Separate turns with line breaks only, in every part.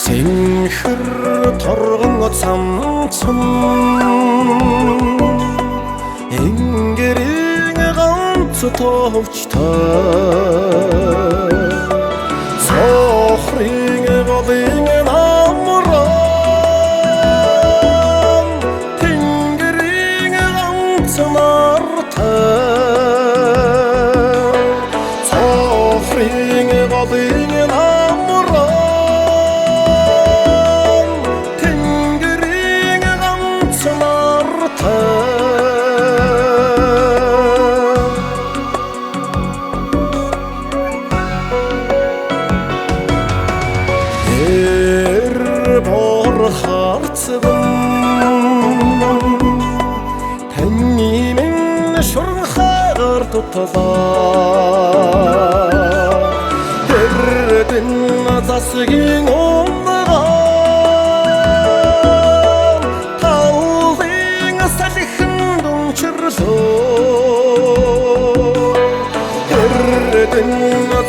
Синхэр торгон цамцам энгэрийн ганц товчтой сохрын голын намран тэнгэрийн ганц нартай сохрын голын Таны минь шурхаар тутлаа Тэрдэн засгийн умнаган Таулын салхин дүнчрлөө Тэрдэн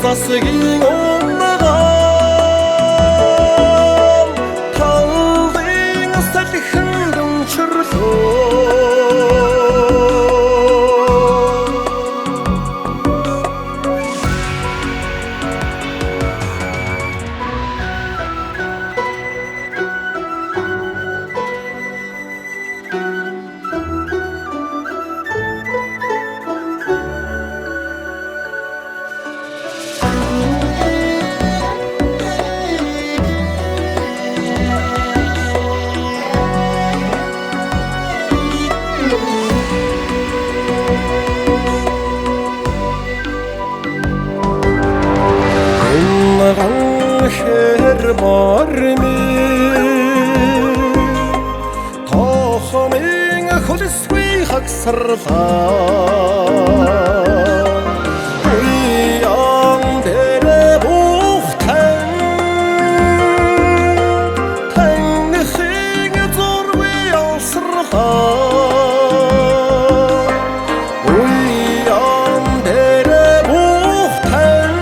засгийн умнаган Таулын салхин дүнчрлөө хэр морми тохомын хөлсгүй хагсарлаа уян дэрэ бухтан танхиг зургүй алсрлаа уян дэрэ бухтан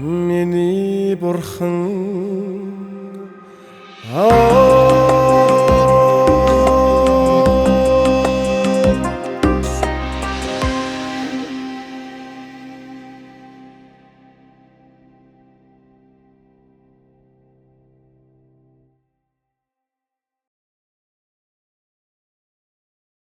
Миний бурхан